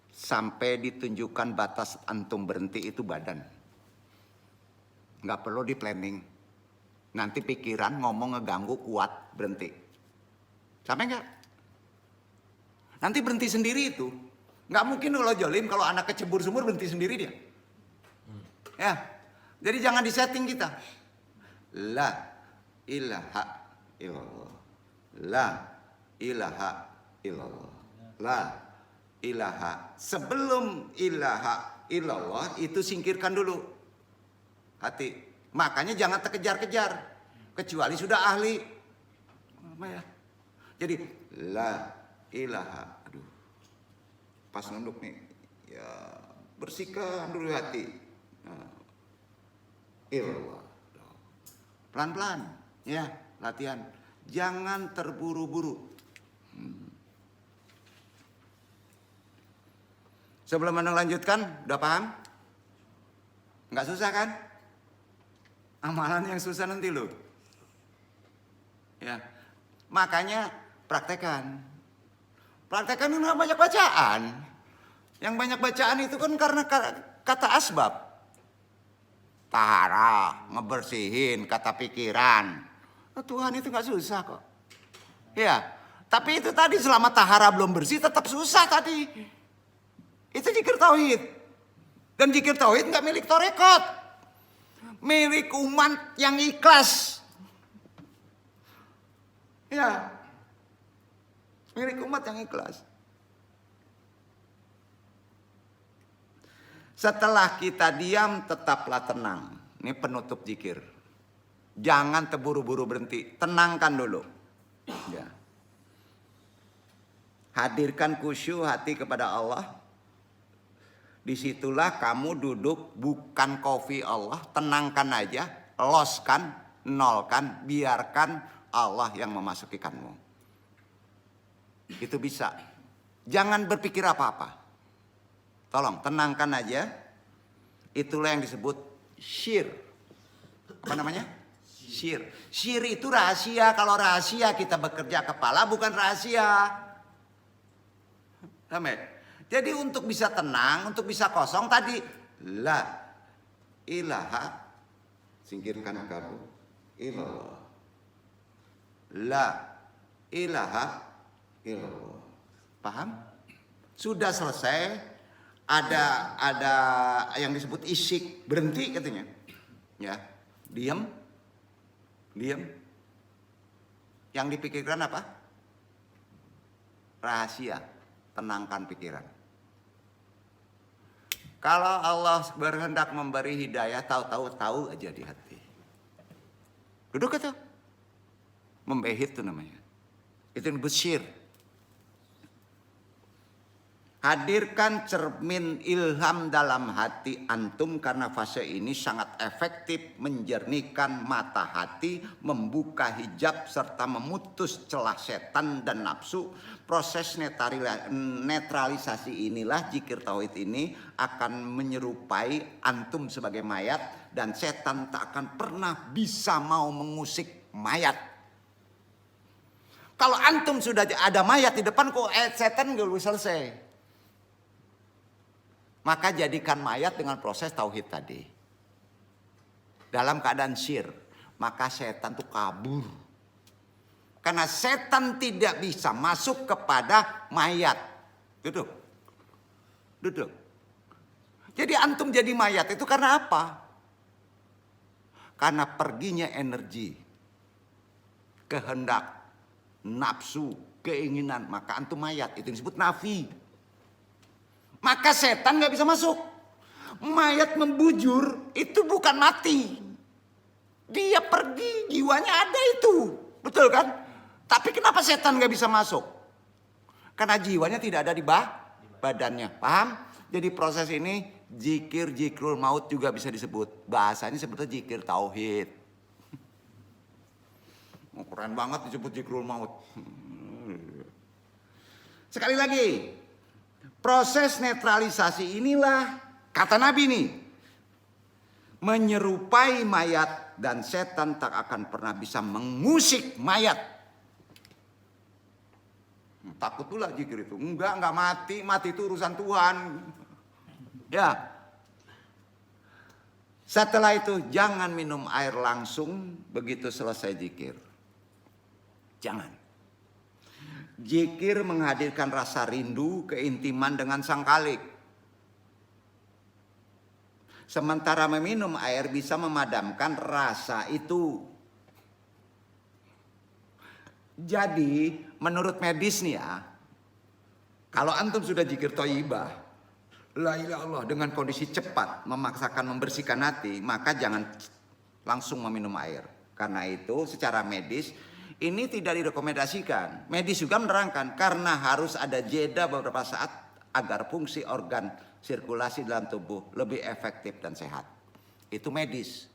Sampai ditunjukkan batas antum berhenti itu badan. Nggak perlu di planning. Nanti pikiran ngomong ngeganggu kuat berhenti. Sampai nggak? Nanti berhenti sendiri itu. Nggak mungkin kalau jolim kalau anak kecebur sumur berhenti sendiri dia. Ya, jadi jangan disetting kita. La ilaha illallah. La ilaha illallah. La ilaha. Sebelum ilaha illallah itu singkirkan dulu hati. Makanya jangan terkejar-kejar kecuali sudah ahli. Ya. Jadi la ilaha. Aduh. Pas nunduk nih. Ya, bersihkan dulu hati. Nah. Illallah. Pelan-pelan ya. Latihan, jangan terburu-buru. Sebelum Anda lanjutkan, udah paham? Nggak susah kan? Amalan yang susah nanti loh. Ya, makanya praktekan. Praktekan itu nggak banyak bacaan. Yang banyak bacaan itu kan karena kata asbab. Tahara, ngebersihin, kata pikiran. Tuhan itu gak susah kok. Ya, tapi itu tadi selama tahara belum bersih tetap susah tadi. Itu zikir tauhid. Dan zikir tauhid gak milik torekot. Milik umat yang ikhlas. Ya. Milik umat yang ikhlas. Setelah kita diam tetaplah tenang. Ini penutup zikir. Jangan terburu-buru berhenti, tenangkan dulu. Ya. Hadirkan khusyuk hati kepada Allah. Disitulah kamu duduk bukan kofi Allah, tenangkan aja, loskan, nolkan, biarkan Allah yang memasukikanmu. Itu bisa. Jangan berpikir apa-apa. Tolong tenangkan aja. Itulah yang disebut syir. Apa namanya? Syir. Syir itu rahasia. Kalau rahasia kita bekerja kepala bukan rahasia. Sampai. Jadi untuk bisa tenang, untuk bisa kosong tadi la ilaha, singkirkan kamu illallah. La ilaha illallah. Paham? Sudah selesai. Ada yang disebut isyik, berhenti katanya. Ya, diam. Diam. Yang dipikirkan apa? Rahasia. Tenangkan pikiran. Kalau Allah berhendak memberi hidayah, tahu aja di hati. Duduk itu. Membehit itu namanya. Itu besyir. Hadirkan cermin ilham dalam hati antum karena fase ini sangat efektif menjernihkan mata hati, membuka hijab serta memutus celah setan dan nafsu. Proses netralisasi inilah zikir tauhid ini akan menyerupai antum sebagai mayat dan setan tak akan pernah bisa mau mengusik mayat. Kalau antum sudah ada mayat di depan kok setan gak boleh selesai. Maka jadikan mayat dengan proses tauhid tadi. Dalam keadaan syirk, maka setan tuh kabur. Karena setan tidak bisa masuk kepada mayat. Duduk. Duduk. Jadi antum jadi mayat itu karena apa? Karena perginya energi, kehendak, nafsu, keinginan, maka antum mayat. Itu disebut nafi. Maka setan gak bisa masuk. Mayat membujur itu bukan mati. Dia pergi, jiwanya ada itu. Betul kan? Tapi kenapa setan gak bisa masuk? Karena jiwanya tidak ada di badannya. Paham? Jadi proses ini zikir zikrul maut juga bisa disebut. Bahasanya sebetulnya zikir tauhid. Keren banget disebut zikrul maut. Sekali lagi, proses netralisasi inilah kata Nabi nih, menyerupai mayat dan setan tak akan pernah bisa mengusik mayat. Takut pula zikir itu. Enggak mati. Mati itu urusan Tuhan. Ya. Setelah itu jangan minum air langsung begitu selesai zikir. Jangan. Zikir menghadirkan rasa rindu, keintiman dengan sang Khalik. Sementara meminum air bisa memadamkan rasa itu. Jadi menurut medis nih ya, kalau antum sudah zikir thayyibah, la ilaha illallah dengan kondisi cepat memaksakan membersihkan hati, maka jangan langsung meminum air. Karena itu secara medis ini tidak direkomendasikan. Medis juga menerangkan karena harus ada jeda beberapa saat agar fungsi organ sirkulasi dalam tubuh lebih efektif dan sehat. Itu medis.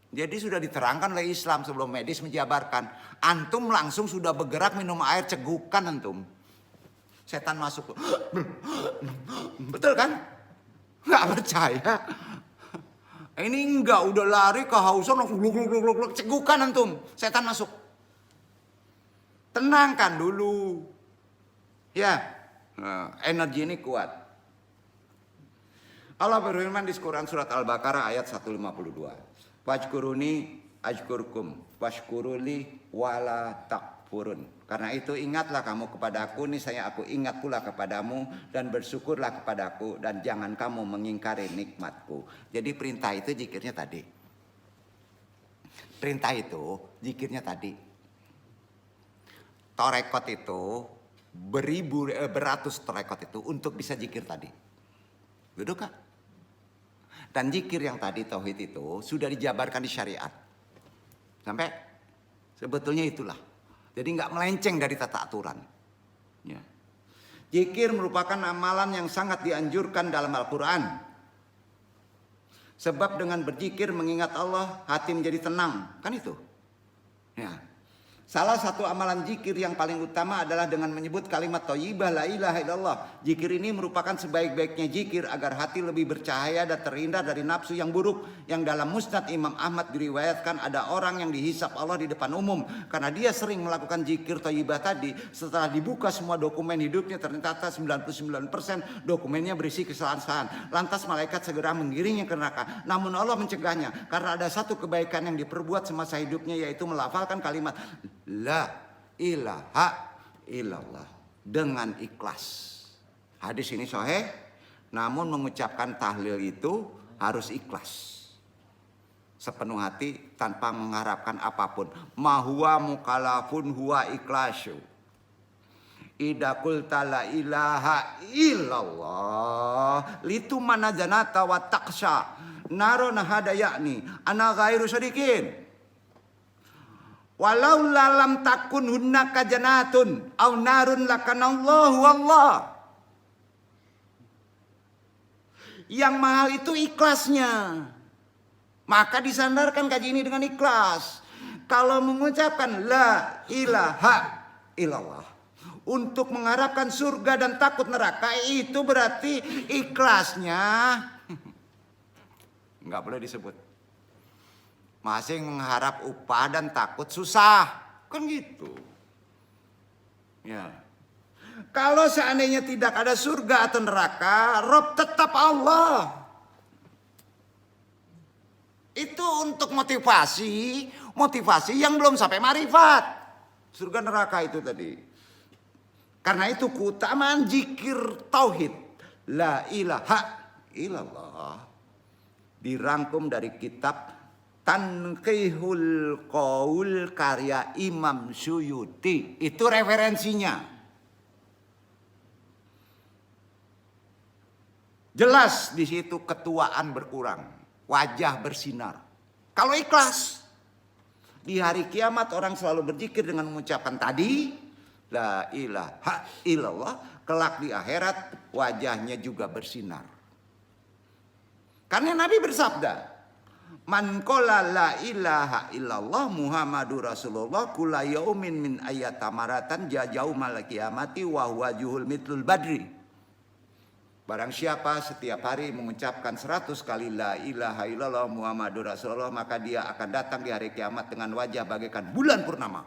Jadi sudah diterangkan oleh Islam sebelum medis menjabarkan. Antum langsung sudah bergerak minum air cegukan antum. Setan masuk. Betul kan? Nggak percaya. Ini enggak, udah lari kehausan langsung gluk, cegukan antum. Setan masuk. Tenangkan dulu. Ya, energi ini kuat. Allah berfirman di Quran surat Al-Baqarah ayat 152. Wajkuruni ajkurkum washkuruli wala takfurun. Karena itu ingatlah kamu kepada aku, niscaya aku ingat pula kepadamu, dan bersyukurlah kepadaku, dan jangan kamu mengingkari nikmatku. Jadi perintah itu zikirnya tadi. Perintah itu zikirnya tadi. Torekot itu beratus torekot itu untuk bisa zikir tadi. Duduk Kak. Dan zikir yang tadi tauhid itu sudah dijabarkan di syariat. Sampai sebetulnya itulah. Jadi nggak melenceng dari tata aturan. Ya. Zikir merupakan amalan yang sangat dianjurkan dalam Al-Quran. Sebab dengan berzikir mengingat Allah, hati menjadi tenang. Kan itu. Ya. Salah satu amalan zikir yang paling utama adalah dengan menyebut kalimat thayyibah la ilaha illallah. Zikir ini merupakan sebaik-baiknya zikir agar hati lebih bercahaya dan terhindar dari nafsu yang buruk. Yang dalam Musnad Imam Ahmad diriwayatkan ada orang yang dihisap Allah di depan umum karena dia sering melakukan zikir thayyibah tadi. Setelah dibuka semua dokumen hidupnya ternyata 99% dokumennya berisi kesalahan. Lantas malaikat segera menggiringnya ke neraka. Namun Allah mencegahnya karena ada satu kebaikan yang diperbuat semasa hidupnya, yaitu melafalkan kalimat la ilaha illallah dengan ikhlas. Hadis ini sahih, namun mengucapkan tahlil itu harus ikhlas. Sepenuh hati tanpa mengharapkan apapun. Ma huwa mukalafun huwa ikhlasu. Idza qulta la ilaha illallah litu manajanata wa taqsha narona hada yakni ana ghairu syadikin. Walau lalam takun hunnaka janatun au narun lakanallahu wallah. Yang mahal itu ikhlasnya. Maka disandarkan kaji ini dengan ikhlas. Kalau mengucapkan la ilaha illallah untuk mengharapkan surga dan takut neraka, itu berarti ikhlasnya nggak boleh disebut. Masing mengharap upah dan takut susah. Kan gitu. Ya. Kalau seandainya tidak ada surga atau neraka, Rob tetap Allah. Itu untuk motivasi yang belum sampai marifat. Surga neraka itu tadi. Karena itu keutamaan zikir tauhid. La ilaha illallah. Dirangkum dari kitab Tanqihul Qaul karya Imam Suyuti. Itu referensinya. Jelas di situ ketuaan berkurang, wajah bersinar. Kalau ikhlas, di hari kiamat orang selalu berzikir dengan mengucapkan tadi, la ilaha illallah. Kelak di akhirat wajahnya juga bersinar. Karena Nabi bersabda, man qala la ilaha illallah Muhammadur Rasulullah kula yaumin min ayatamaratan jajau mal kiamati wa huwa juhul mitlul badri. Barang siapa setiap hari mengucapkan 100 kali la ilaha illallah Muhammadur Rasulullah, maka dia akan datang di hari kiamat dengan wajah bagaikan bulan purnama.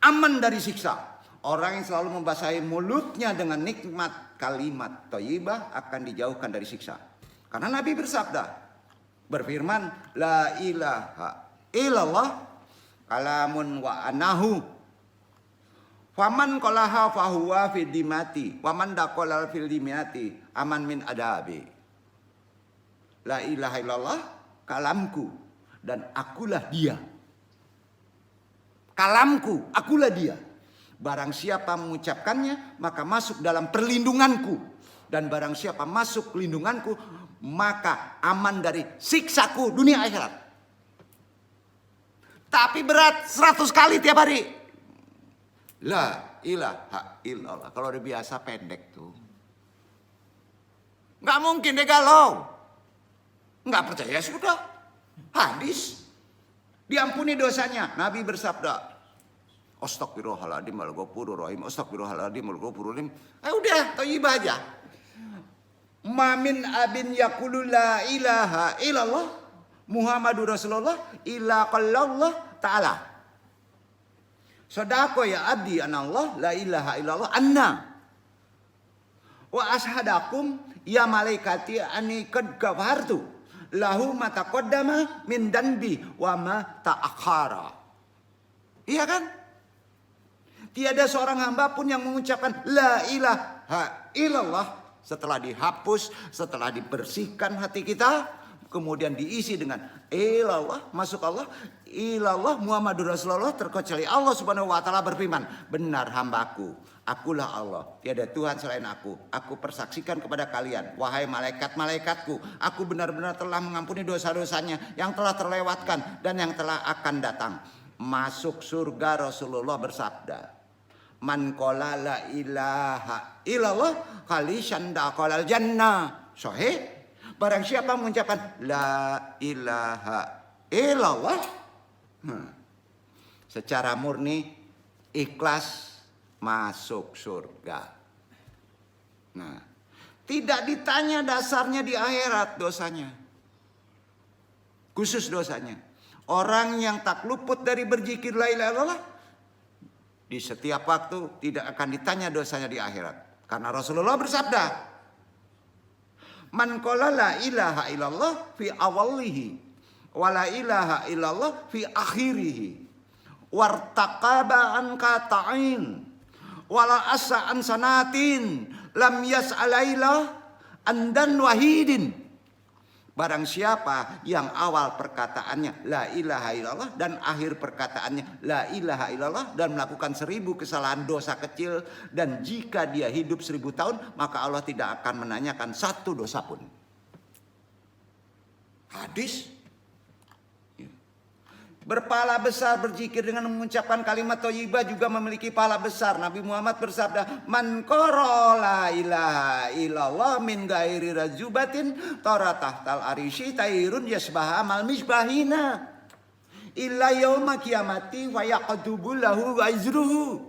Aman dari siksa. Orang yang selalu membasahi mulutnya dengan nikmat kalimat thayyibah akan dijauhkan dari siksa. Karena Nabi bersabda, berfirman, la ilaha illallah kalamun wa anahu. Faman qalaha fahuwa fil dimati, waman daqala fil dimati aman min adabi. La ilaha illallah kalamku dan akulah dia. Kalamku, akulah dia. Barang siapa mengucapkannya maka masuk dalam perlindunganku, dan barang siapa masuk lindunganku maka aman dari siksaku dunia akhirat. Tapi berat 100 kali tiap hari. La ilaha illallah. Kalau udah biasa pendek tuh, nggak mungkin deh galau. Nggak percaya sudah. Hadis. Diampuni dosanya. Nabi bersabda, astagfirullahaladzim al-ghafurur-rahim. Astagfirullahaladzim al-ghafurur-rahim. Udah, thayyibah aja. Mamin abin yaqulu la ilaha illallah Muhammadur Rasulullah illa qallallah ta'ala. Sadaqo ya abdi anallah la ilaha illallah anna. Wa ashadakum ya malaikati ani qad ghafartu lahu ma taqaddama min danbi wa ma ta'akhara. Iya kan? Tiada seorang hamba pun yang mengucapkan la ilaha illallah setelah dihapus, setelah dibersihkan hati kita, kemudian diisi dengan ilallah, masuk Allah, ilallah Muhammadur Rasulullah, terkecuali Allah Subhanahu wa taala berfirman, benar hambaku, akulah Allah, tiada Tuhan selain aku persaksikan kepada kalian, wahai malaikat-malaikatku, aku benar-benar telah mengampuni dosa-dosanya yang telah terlewatkan dan yang telah akan datang. Masuk surga. Rasulullah bersabda, man qala la ilaha illallah khalisan daqalal jannah. Sahih. Barang siapa mengucapkan la ilaha illallah secara murni, ikhlas, masuk surga. Nah, tidak ditanya dasarnya di akhirat dosanya. Khusus dosanya. Orang yang tak luput dari berzikir la ilaha illallah di setiap waktu tidak akan ditanya dosanya di akhirat. Karena Rasulullah bersabda, man qala la ilaha illallah fi awalihi wa la ilaha illallah fi akhirihi wartaqaba an qata'in wala asa an sanatin lam yas'alaila andan wahidin. Barang siapa yang awal perkataannya la ilaha illallah dan akhir perkataannya la ilaha illallah dan melakukan 1000 kesalahan dosa kecil, dan jika dia hidup 1000 tahun maka Allah tidak akan menanyakan satu dosa pun. Hadis. Berpahala besar berzikir dengan mengucapkan kalimat thayyibah juga memiliki pahala besar. Nabi Muhammad bersabda, man qara la ilaha illallah min ghairi rajubatin tara tahtal arsy tairun yasbaha mal misbahina illa yauma qiyamati wa yaqdubu lahu wazruhu.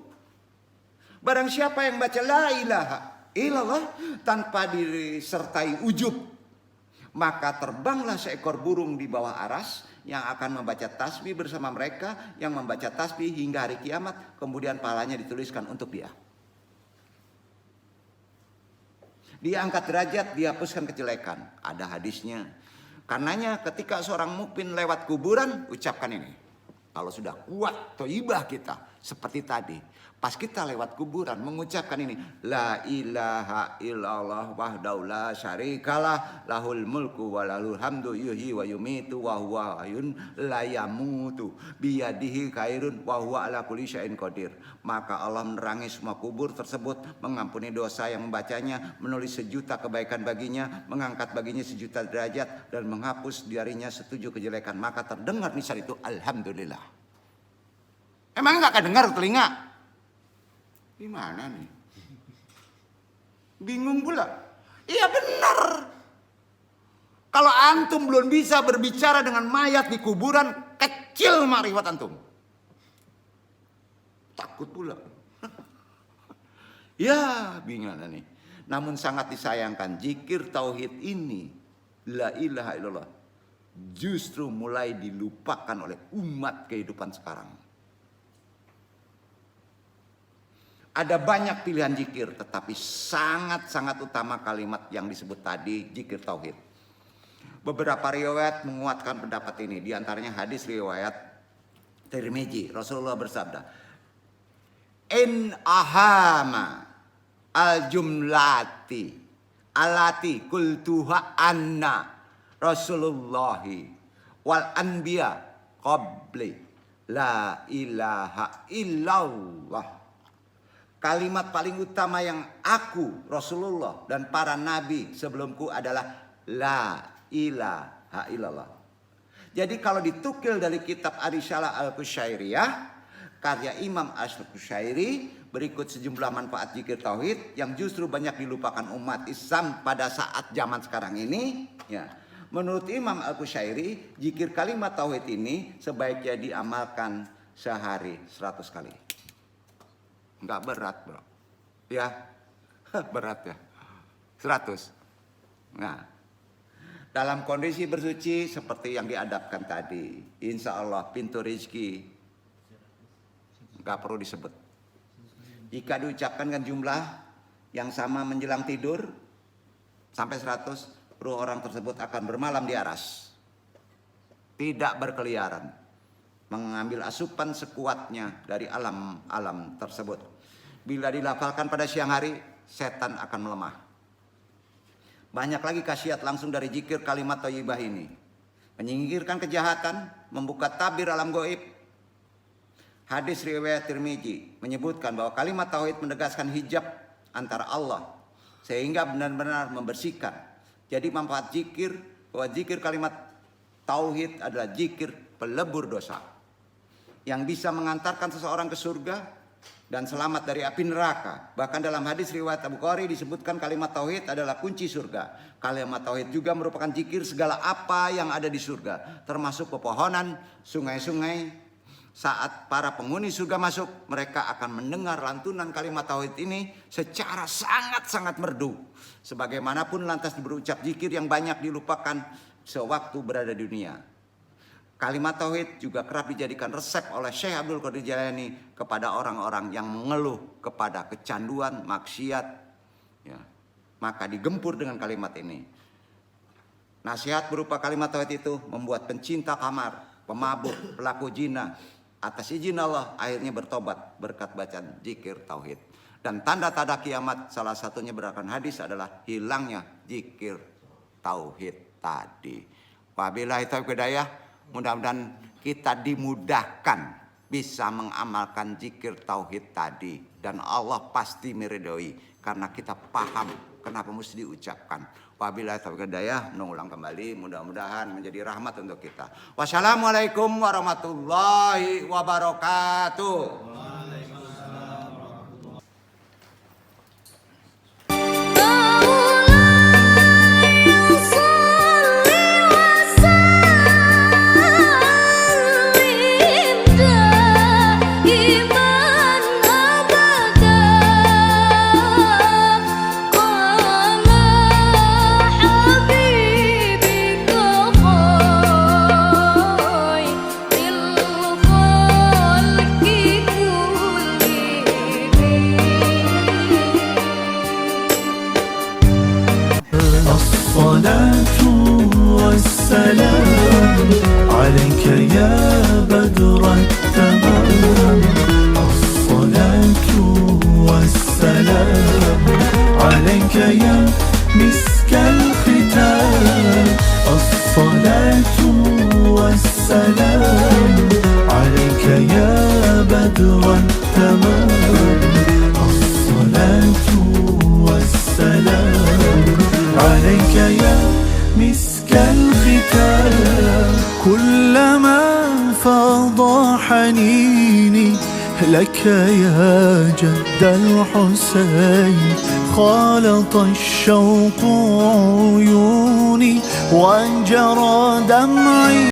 Barang siapa yang baca la ilaha illallah tanpa disertai ujub, Maka terbanglah seekor burung di bawah aras yang akan membaca tasbih bersama mereka yang membaca tasbih hingga hari kiamat. Kemudian pahalanya dituliskan untuk dia. Dia angkat derajat, dihapuskan kejelekan. Ada hadisnya. Karenanya ketika seorang mukmin lewat kuburan, ucapkan ini. Kalau sudah kuat thayyibah kita seperti tadi, pas kita lewat kuburan mengucapkan ini, la ilaha illallah wahdahu la syarikalah lahul mulku wa lahul hamdu yuhyi wa yumitu wa huwa hayyun la yamutu biyadihi khairun wa huwa ala kulli syai'in qadir. Maka Allah menerangi semua kubur tersebut, mengampuni dosa yang membacanya, menulis 1.000.000 kebaikan baginya, mengangkat baginya 1.000.000 derajat dan menghapus darinya 7 kejelekan. Maka terdengar nisan itu alhamdulillah. Emang nggak kedengar telinga? Gimana nih? Bingung pula. Iya benar. Kalau antum belum bisa berbicara dengan mayat di kuburan, kecil makrifat antum. Takut pula. Ya bingung nih. Namun sangat disayangkan zikir tauhid ini, la ilaha illallah, justru mulai dilupakan oleh umat kehidupan sekarang. Ada banyak pilihan zikir, tetapi sangat-sangat utama kalimat yang disebut tadi, zikir tauhid. Beberapa riwayat menguatkan pendapat ini. Di antaranya hadis riwayat Tirmizi. Rasulullah bersabda, "In ahama al-jumlati alati kultuha anna Rasulullahi wal anbiya qabli la ilaha illallah." Kalimat paling utama yang aku, Rasulullah, dan para nabi sebelumku adalah la ilaha illallah. Jadi kalau ditukil dari kitab Ar-Risalah Al-Qusyairiyah, karya Imam Asy-Qusyairi, berikut sejumlah manfaat zikir tauhid yang justru banyak dilupakan umat Islam pada saat zaman sekarang ini. Ya. Menurut Imam Al-Qusyairi, zikir kalimat tauhid ini sebaiknya diamalkan sehari 100 kali. Enggak berat bro. Ya. Berat ya. 100. Nah. Dalam kondisi bersuci seperti yang diadabkan tadi. Insya Allah pintu rezeki enggak perlu disebut. Jika diucapkan dengan jumlah yang sama menjelang tidur sampai 100, ruh orang tersebut akan bermalam di aras. Tidak berkeliaran. Mengambil asupan sekuatnya dari alam-alam tersebut. Bila dilafalkan pada siang hari, setan akan melemah. Banyak lagi khasiat langsung dari zikir kalimat thayyibah ini. Menyingkirkan kejahatan, membuka tabir alam gaib. Hadis riwayat Tirmizi menyebutkan bahwa kalimat tauhid menegaskan hijab antara Allah sehingga benar-benar membersihkan. Jadi manfaat zikir, bahwa zikir kalimat tauhid adalah zikir pelebur dosa yang bisa mengantarkan seseorang ke surga dan selamat dari api neraka. Bahkan dalam hadis riwayat Abu Bukhari disebutkan kalimat tauhid adalah kunci surga. Kalimat tauhid juga merupakan zikir segala apa yang ada di surga, termasuk pepohonan, sungai-sungai. Saat para penghuni surga masuk, mereka akan mendengar lantunan kalimat tauhid ini secara sangat-sangat merdu. Sebagaimanapun lantas berucap zikir yang banyak dilupakan sewaktu berada di dunia. Kalimat tauhid juga kerap dijadikan resep oleh Syekh Abdul Qadir Jailani kepada orang-orang yang mengeluh kepada kecanduan, maksiat. Ya. Maka digempur dengan kalimat ini. Nasihat berupa kalimat tauhid itu membuat pencinta kamar, pemabuk, pelaku zina, atas izin Allah akhirnya bertobat berkat bacaan zikir tauhid. Dan tanda-tanda kiamat salah satunya berdasarkan hadis adalah hilangnya zikir tauhid tadi. Wabillahi taufiq hidayah. Mudah-mudahan kita dimudahkan bisa mengamalkan zikir tauhid tadi. Dan Allah pasti meridhoi karena kita paham kenapa mesti diucapkan. Wabillahi taufiq hidayah. Mengulang kembali, mudah-mudahan menjadi rahmat untuk kita. Wassalamualaikum warahmatullahi wabarakatuh. والسلام عليك يا بدر التمام الصلاة والسلام عليك يا مسك الختام الصلاة والسلام عليك يا بدر التمام الصلاة والسلام عليك يا مسك الختام كلما فاض حنيني لك يا جد الحسين خالط الشوق عيوني وجرى دمعي